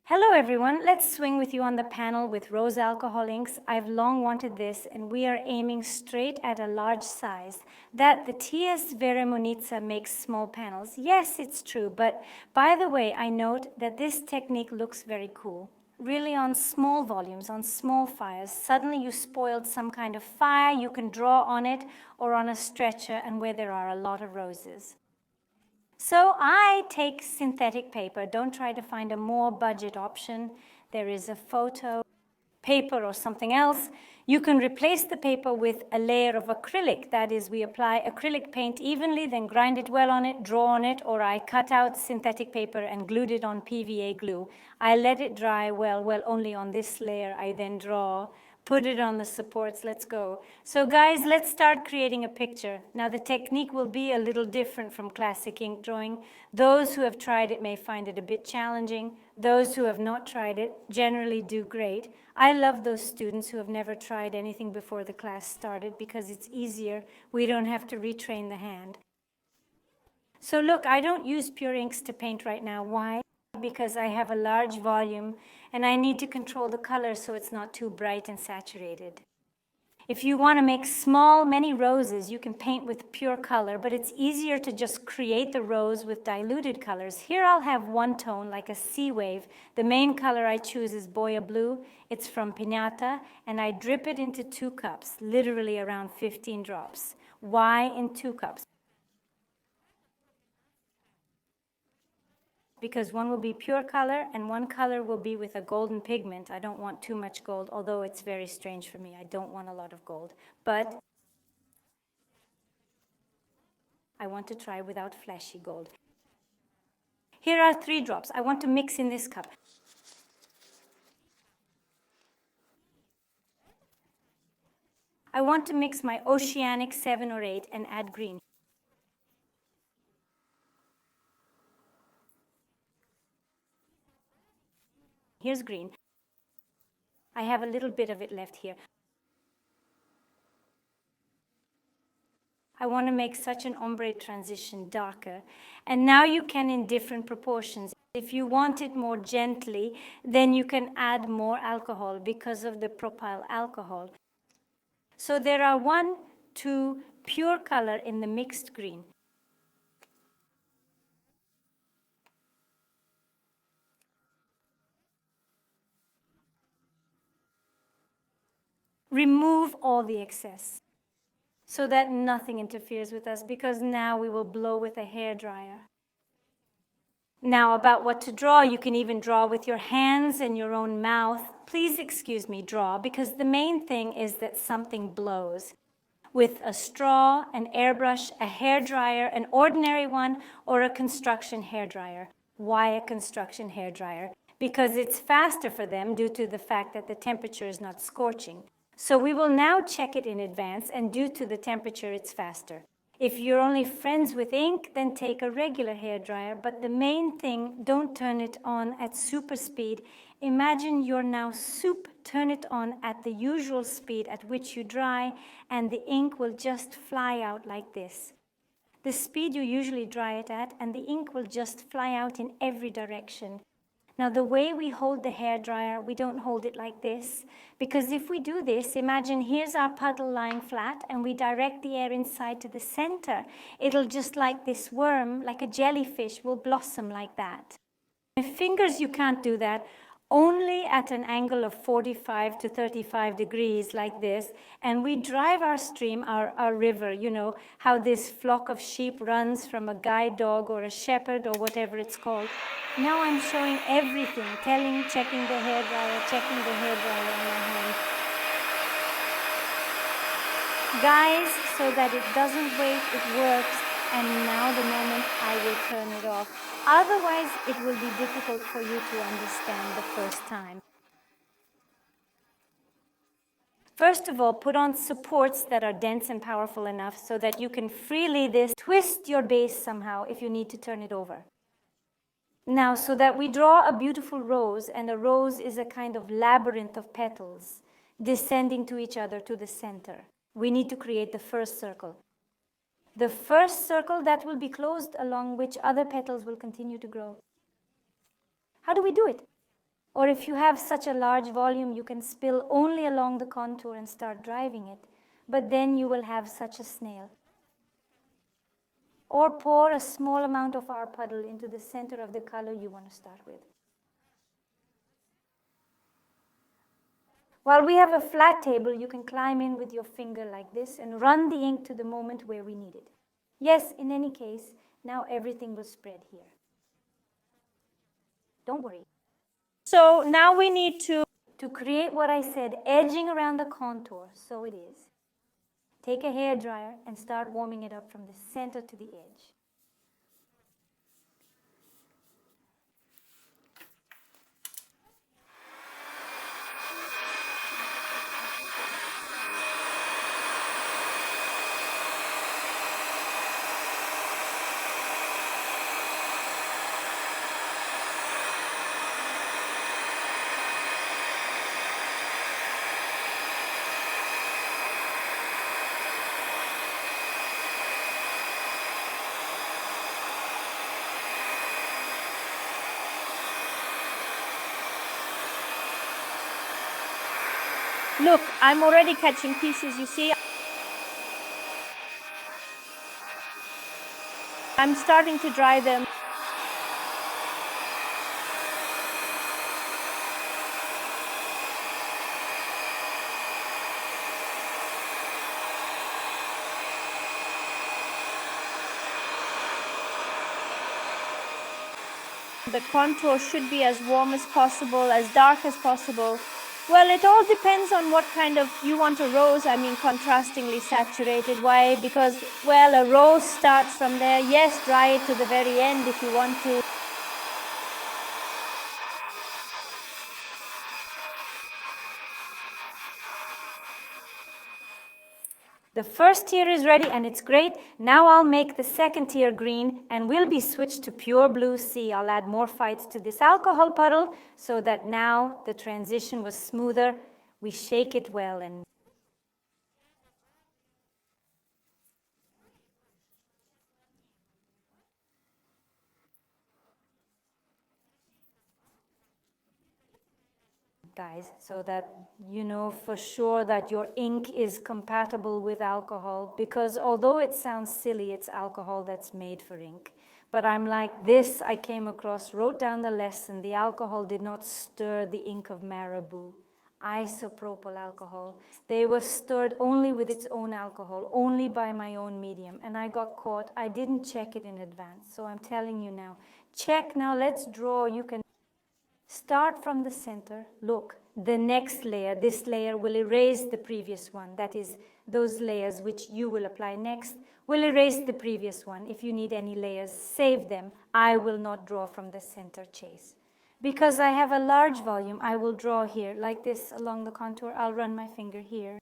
Hello everyone, let's swing with you on the panel with rose alcohol inks. I've long wanted this and we are aiming straight at a large size. That the TS Veremonitsa makes small panels. Yes, it's true, but by the way, I note that this technique looks very cool. Really on small volumes, on small fires. Suddenly you spoiled some kind of fire, you can draw on it or on a stretcher and where there are a lot of roses. So I take synthetic paper. Don't try to find a more budget option. There is a photo paper or something else. You can replace the paper with a layer of acrylic. That is, we apply acrylic paint evenly, then grind it well on it, draw on it, or I cut out synthetic paper and glued it on PVA glue. I let it dry well only on this layer. I then draw, put it on the supports, let's go. So guys, let's start creating a picture. Now the technique will be a little different from classic ink drawing. Those who have tried it may find it a bit challenging. Those who have not tried it generally do great. I love those students who have never tried anything before the class started because it's easier. We don't have to retrain the hand. So look, I don't use pure inks to paint right now. Why? Because I have a large volume and I need to control the color so it's not too bright and saturated. If you want to make many roses, you can paint with pure color, but it's easier to just create the rose with diluted colors. Here I'll have one tone, like a sea wave. The main color I choose is Boya Blue. It's from Piñata, and I drip it into 2 cups, literally around 15 drops. Why in 2 cups? Because one will be pure color and one color will be with a golden pigment. I don't want too much gold, although it's very strange for me. I don't want a lot of gold. But I want to try without flashy gold. Here are 3 drops. I want to mix in this cup. I want to mix my Oceanic 7 or 8 and add green. Here's green. I have a little bit of it left here. I want to make such an ombre transition darker. And now you can in different proportions. If you want it more gently, then you can add more alcohol because of the propyl alcohol. So there are 1, 2 pure color in the mixed green. Remove all the excess so that nothing interferes with us, because now we will blow with a hairdryer. Now about what to draw, you can even draw with your hands and your own mouth. Please excuse me, draw, because the main thing is that something blows. With a straw, an airbrush, a hairdryer, an ordinary one, or a construction hairdryer. Why a construction hairdryer? Because it's faster for them due to the fact that the temperature is not scorching. So we will now check it in advance, and due to the temperature, it's faster. If you're only friends with ink, then take a regular hairdryer. But the main thing, don't turn it on at super speed. Imagine you're now turn it on at the usual speed at which you dry, and the ink will just fly out like this. The speed you usually dry it at, and the ink will just fly out in every direction. Now, the way we hold the hairdryer, we don't hold it like this, because if we do this, imagine here's our puddle lying flat, and we direct the air inside to the center. It'll just like this worm, like a jellyfish, will blossom like that. With fingers, you can't do that. Only at an angle of 45 to 35 degrees like this, and we drive our stream, our river, you know, how this flock of sheep runs from a guide dog or a shepherd or whatever it's called. Now I'm showing everything, checking the hairdryer on my hand. Guys, so that it doesn't wait, it works, and now the moment I will turn it off. Otherwise, it will be difficult for you to understand the first time. First of all, put on supports that are dense and powerful enough so that you can freely twist your base somehow if you need to turn it over. Now, so that we draw a beautiful rose, and a rose is a kind of labyrinth of petals descending to each other to the center. We need to create the first circle. The first circle that will be closed, along which other petals will continue to grow. How do we do it? Or if you have such a large volume, you can spill only along the contour and start driving it. But then you will have such a snail. Or pour a small amount of our puddle into the center of the color you want to start with. While we have a flat table, you can climb in with your finger like this and run the ink to the moment where we need it. Yes, in any case, now everything will spread here. Don't worry. So now we need to create what I said, edging around the contour. So it is. Take a hair dryer and start warming it up from the center to the edge. Look, I'm already catching pieces, you see. I'm starting to dry them. The contour should be as warm as possible, as dark as possible. Well, it all depends on what kind of, you want a rose, I mean contrastingly saturated. Why? Because, well, a rose starts from there. Yes, dry it to the very end if you want to. The first tier is ready and it's great. Now I'll make the second tier green and we'll be switched to pure blue sea. I'll add more fights to this alcohol puddle so that now the transition was smoother. We shake it well and guys, so that you know for sure that your ink is compatible with alcohol, because although it sounds silly, it's alcohol that's made for ink. But I'm like this, I came across, wrote down the lesson, the alcohol did not stir the ink of marabou. Isopropyl alcohol. They were stirred only with its own alcohol, only by my own medium. And I got caught. I didn't check it in advance. So I'm telling you now, check now, let's draw. You can start from the center. Look, the next layer, this layer will erase the previous one. That is, those layers which you will apply next will erase the previous one. If you need any layers, save them. I will not draw from the center chase. Because I have a large volume, I will draw here, like this along the contour. I'll run my finger here.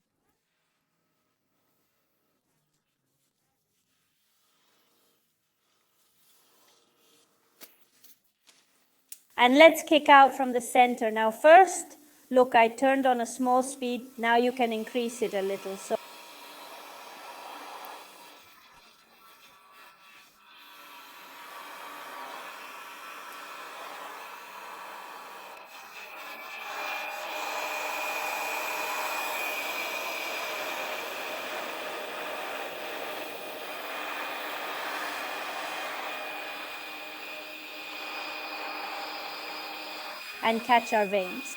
And let's kick out from the center. Now first, look, I turned on a small speed. Now you can increase it a little. So and catch our veins.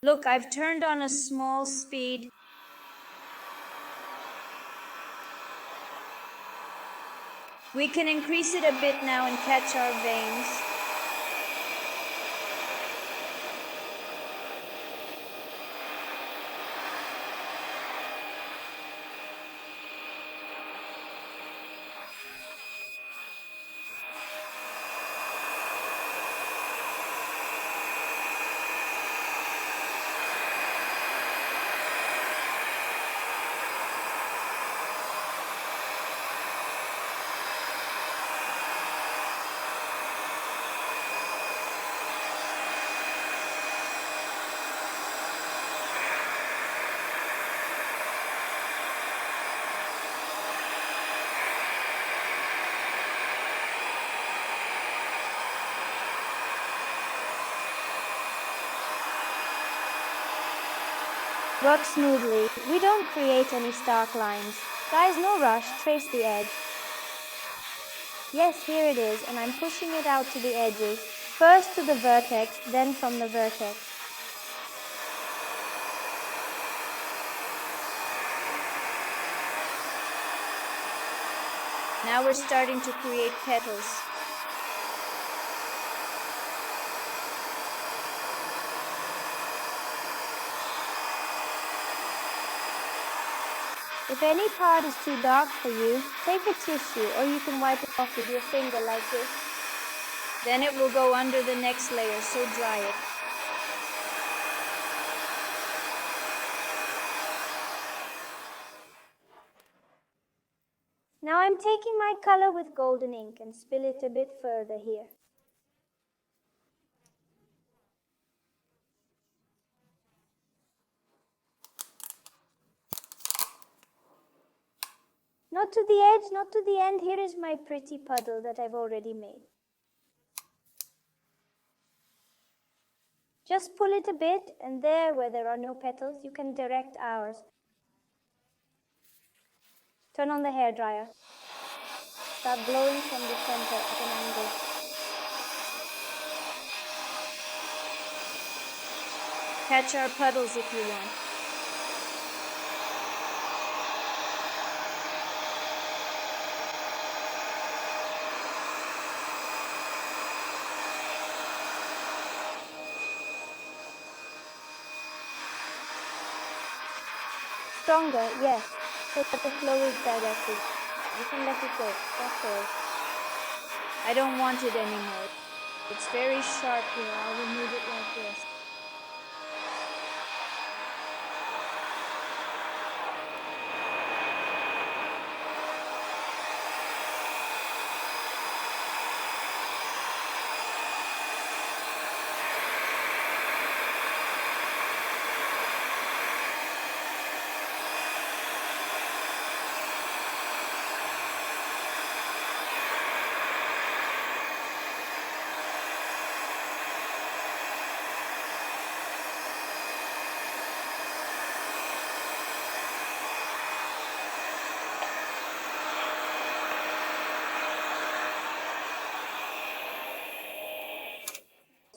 Look, I've turned on a small speed. We can increase it a bit now and catch our veins. Work smoothly. We don't create any stark lines. Guys, no rush. Trace the edge. Yes, here it is, and I'm pushing it out to the edges. First to the vertex, then from the vertex. Now we're starting to create petals. If any part is too dark for you, take a tissue or you can wipe it off with your finger like this. Then it will go under the next layer, so dry it. Now I'm taking my color with golden ink and spill it a bit further here. Not to the edge, not to the end. Here is my pretty puddle that I've already made. Just pull it a bit, and there, where there are no petals, you can direct ours. Turn on the hairdryer. Start blowing from the center at an angle. Catch our puddles if you want. Stronger, yes, so that the flow is directed. You can let it go, that's all. I don't want it anymore. It's very sharp here. I'll remove it like this.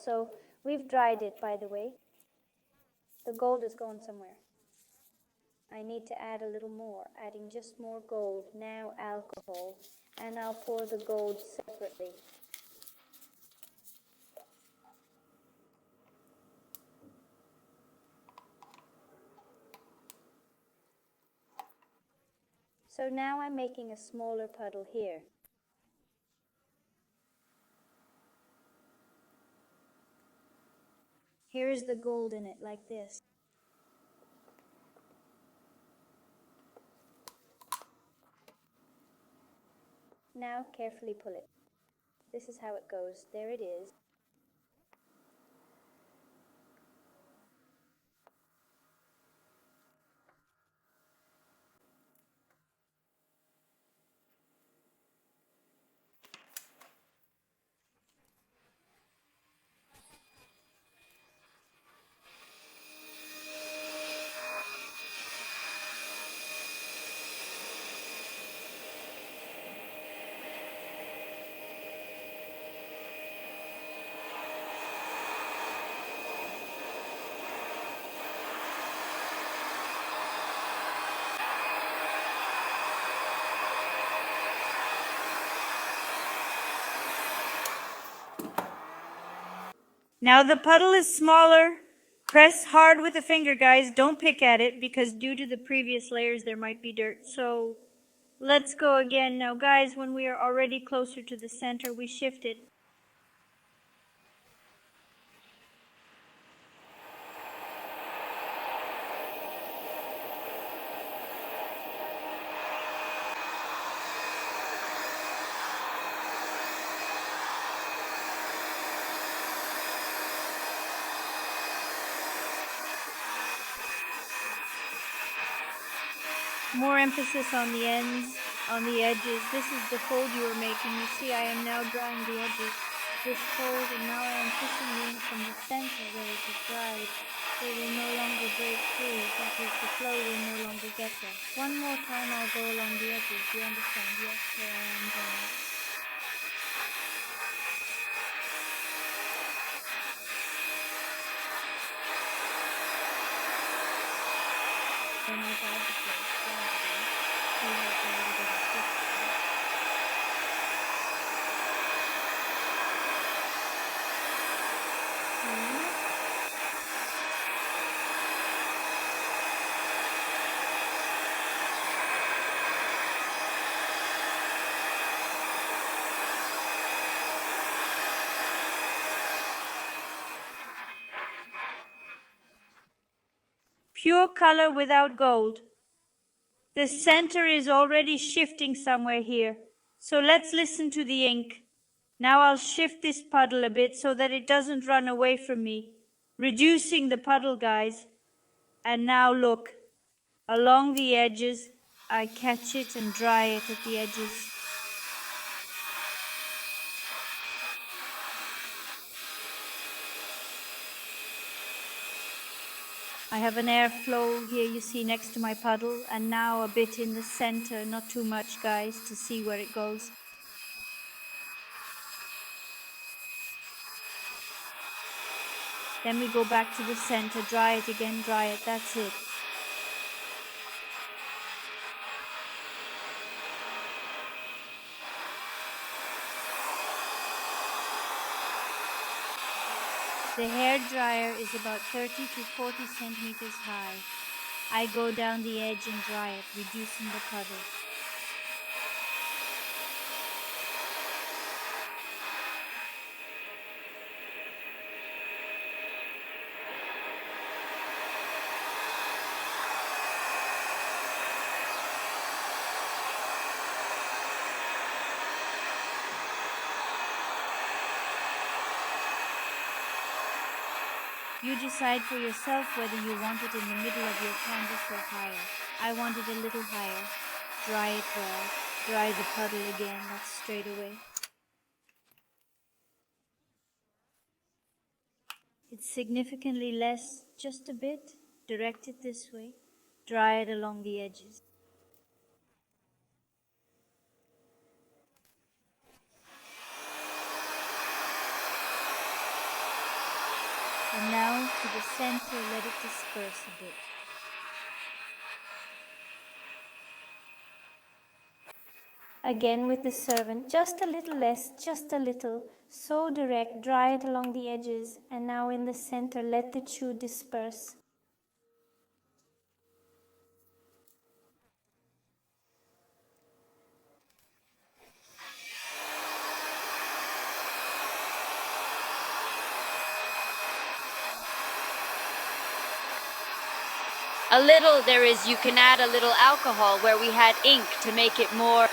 So we've dried it, by the way. The gold has gone somewhere. I need to add a little more, adding just more gold, now alcohol, and I'll pour the gold separately. So now I'm making a smaller puddle here. Here is the gold in it, like this. Now carefully pull it. This is how it goes. There it is. Now the puddle is smaller. Press hard with the finger, guys. Don't pick at it because due to the previous layers there might be dirt. So let's go again. Now guys, when we are already closer to the center, we shift it. More emphasis on the ends, on the edges. This is the fold you were making. You see, I am now drying the edges. This fold, and now I am pushing in from the center where it is dried. They will no longer break through, that is, the flow will no longer get there. One more time I'll go along the edges, you understand? Yes, so I am going. Then I grab the plate gradually, see how it's already getting thick. Pure color without gold. The center is already shifting somewhere here. So let's listen to the ink. Now I'll shift this puddle a bit so that it doesn't run away from me. Reducing the puddle, guys. And now look, along the edges, I catch it and dry it at the edges. I have an airflow here, you see, next to my puddle, and now a bit in the center, not too much, guys, to see where it goes. Then we go back to the center, dry it again, dry it, that's it. The hair dryer is about 30 to 40 centimeters high. I go down the edge and dry it, reducing the puddle. You decide for yourself whether you want it in the middle of your canvas or higher. I want it a little higher. Dry it well. Dry the puddle again, that's straight away. It's significantly less, just a bit. Direct it this way. Dry it along the edges. And now to the center, let it disperse a bit. Again with the servant, just a little less, just a little. So direct, dry it along the edges. And now in the center, let the chew disperse. A little, you can add a little alcohol where we had ink to make it more.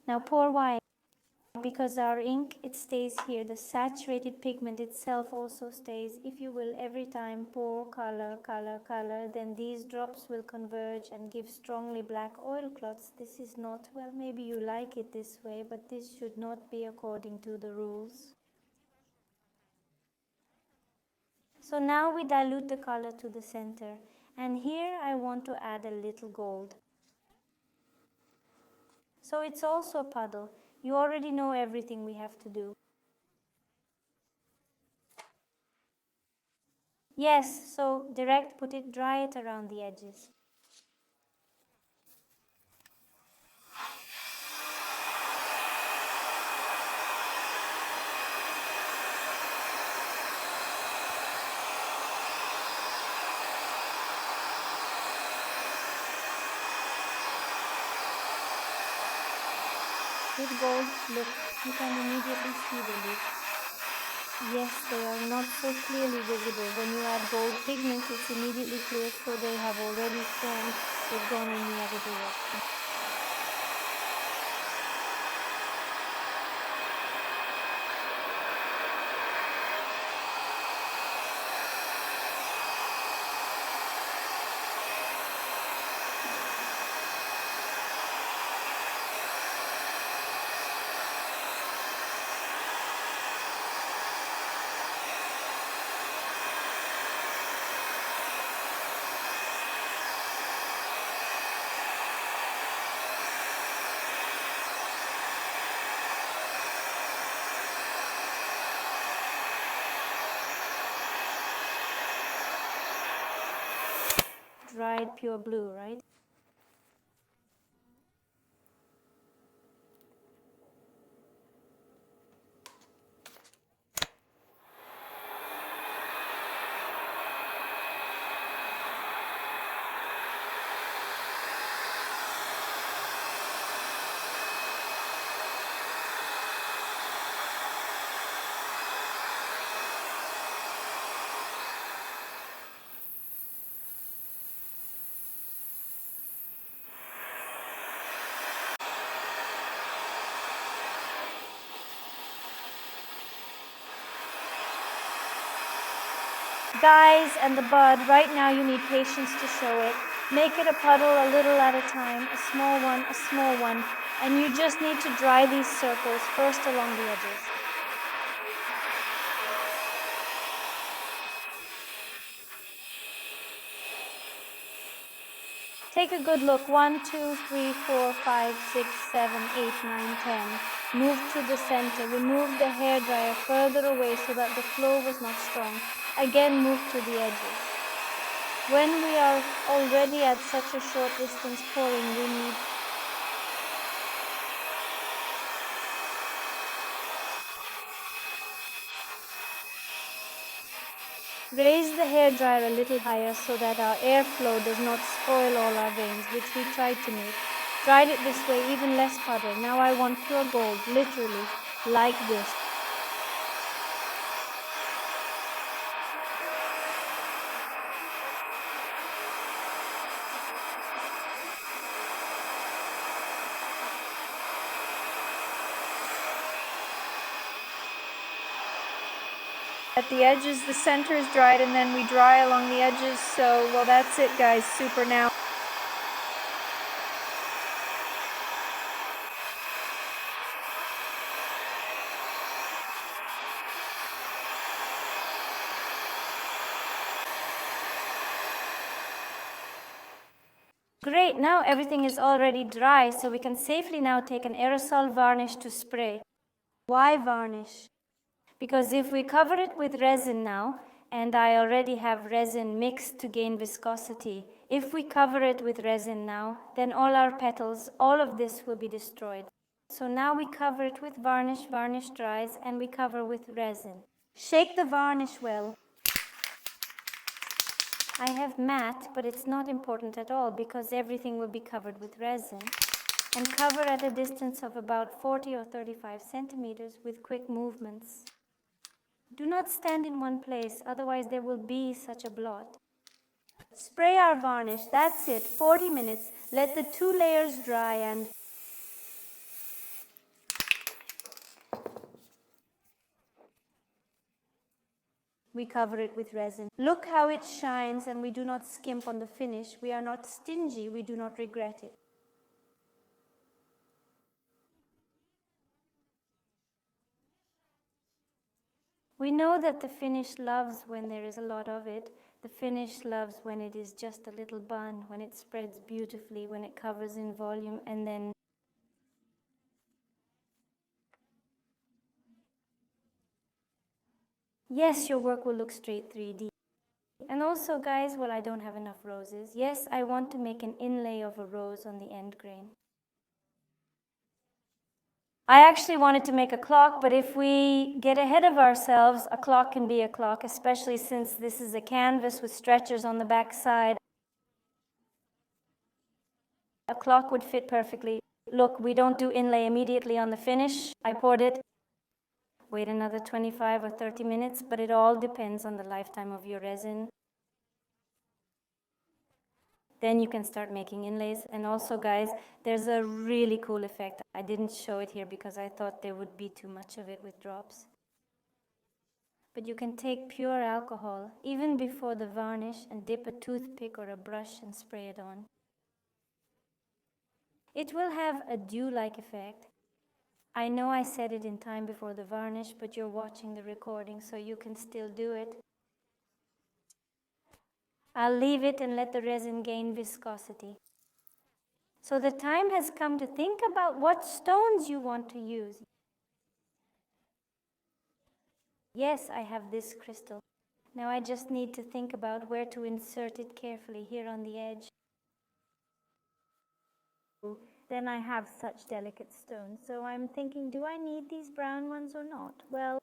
Now pour white. Because our ink, it stays here. The saturated pigment itself also stays. If you will, every time pour color, color, color, then these drops will converge and give strongly black oilcloths. This is not, well, maybe you like it this way, but this should not be according to the rules. So now we dilute the color to the center. And here I want to add a little gold. So it's also a puddle. You already know everything we have to do. Yes, so direct, put it, dry it around the edges. With gold, look, you can immediately see the leaks. Yes, they are not so clearly visible. When you add gold pigment, it's immediately clear, so they have already formed. They've gone in the other direction. dried pure blue, right? Guys, and the bud, right now you need patience to show it. Make it a puddle a little at a time, a small one, and you just need to dry these circles first along the edges. Take a good look. 1, 2, 3, 4, 5, 6, 7, 8, 9, 10. Move to the center. Remove the hairdryer further away so that the flow was not strong. Again, move to the edges. When we are already at such a short distance pouring, we need raise the hairdryer a little higher so that our airflow does not spoil all our veins, which we tried to make. Dried it this way, even less puddle. Now I want pure gold, literally, like this. At the edges, the center is dried, and then we dry along the edges. So, well, that's it, guys. Super now. Great, now everything is already dry, so we can safely now take an aerosol varnish to spray. Why varnish? Because if we cover it with resin now, and I already have resin mixed to gain viscosity, if we cover it with resin now, then all our petals, all of this will be destroyed. So now we cover it with varnish, varnish dries, and we cover with resin. Shake the varnish well. I have matte, but it's not important at all because everything will be covered with resin. And cover at a distance of about 40 or 35 centimeters with quick movements. Do not stand in one place, otherwise there will be such a blot. Spray our varnish, that's it, 40 minutes. Let the 2 layers dry and we cover it with resin. Look how it shines, and we do not skimp on the finish. We are not stingy, we do not regret it. We know that the finish loves when there is a lot of it. The finish loves when it is just a little bun, when it spreads beautifully, when it covers in volume, and then yes, your work will look straight 3D. And also, guys, well, I don't have enough roses. Yes, I want to make an inlay of a rose on the end grain. I actually wanted to make a clock, but if we get ahead of ourselves, a clock can be a clock, especially since this is a canvas with stretchers on the back side. A clock would fit perfectly. Look, we don't do inlay immediately on the finish. I poured it. Wait another 25 or 30 minutes, but it all depends on the lifetime of your resin. Then you can start making inlays. And also, guys, there's a really cool effect. I didn't show it here because I thought there would be too much of it with drops. But you can take pure alcohol, even before the varnish, and dip a toothpick or a brush and spray it on. It will have a dew-like effect. I know I said it in time before the varnish, but you're watching the recording, so you can still do it. I'll leave it and let the resin gain viscosity. So the time has come to think about what stones you want to use. Yes, I have this crystal. Now I just need to think about where to insert it carefully here on the edge. Then I have such delicate stones. So I'm thinking, do I need these brown ones or not? Well,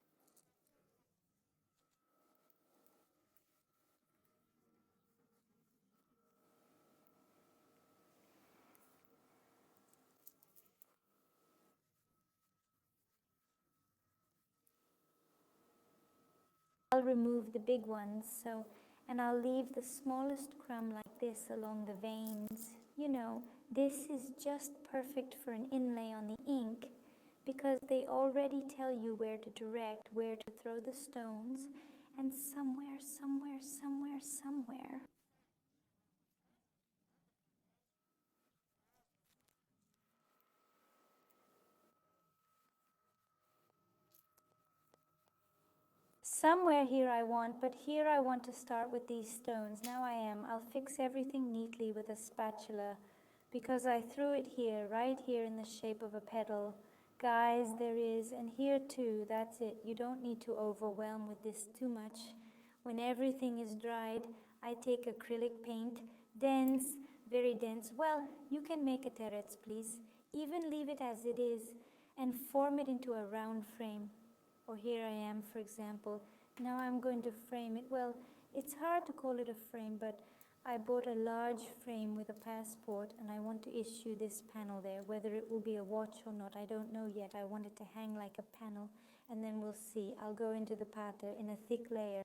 I'll remove the big ones, and I'll leave the smallest crumb like this along the veins. You know, this is just perfect for an inlay on the ink because they already tell you where to direct, where to throw the stones, and somewhere, somewhere here I want, but here I want to start with these stones. Now I'll fix everything neatly with a spatula because I threw it here, right here in the shape of a petal. Guys, there is, and here too, that's it. You don't need to overwhelm with this too much. When everything is dried, I take acrylic paint, dense, very dense. Well, you can make a terrace, please. Even leave it as it is and form it into a round frame. Or here I am, for example. Now I'm going to frame it. Well, it's hard to call it a frame, but I bought a large frame with a passport and I want to issue this panel there. Whether it will be a watch or not, I don't know yet. I want it to hang like a panel and then we'll see. I'll go into the pattern in a thick layer.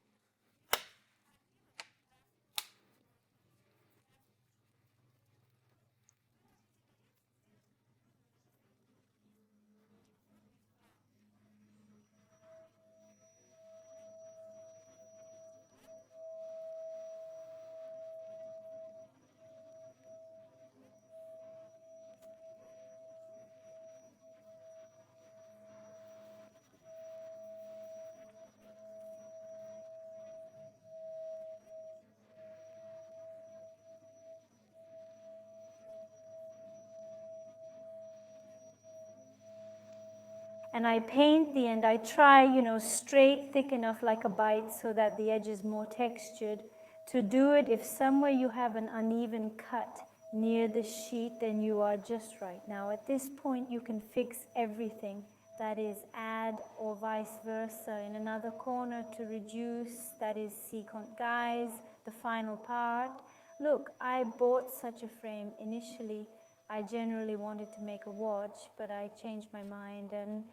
And I paint the end. I try, straight, thick enough like a bite so that the edge is more textured. To do it, if somewhere you have an uneven cut near the sheet, then you are just right. Now, at this point, you can fix everything. That is add or vice versa. In another corner to reduce, that is secant. Guys, the final part. Look, I bought such a frame initially. I generally wanted to make a watch, but I changed my mind and,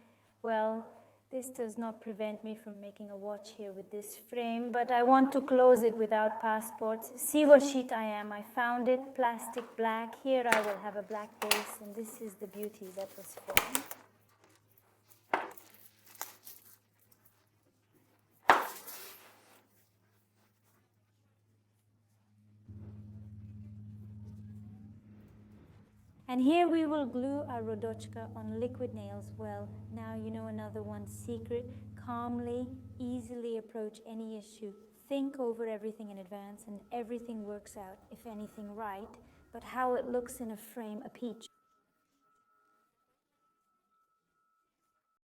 well, this does not prevent me from making a watch here with this frame, but I want to close it without passports. See what sheet I am. I found it, plastic black. Here I will have a black base, and this is the beauty that was formed. And here we will glue our Rodochka on liquid nails. Well, now you know another one secret. Calmly, easily approach any issue. Think over everything in advance and everything works out, if anything right. But how it looks in a frame, a peach.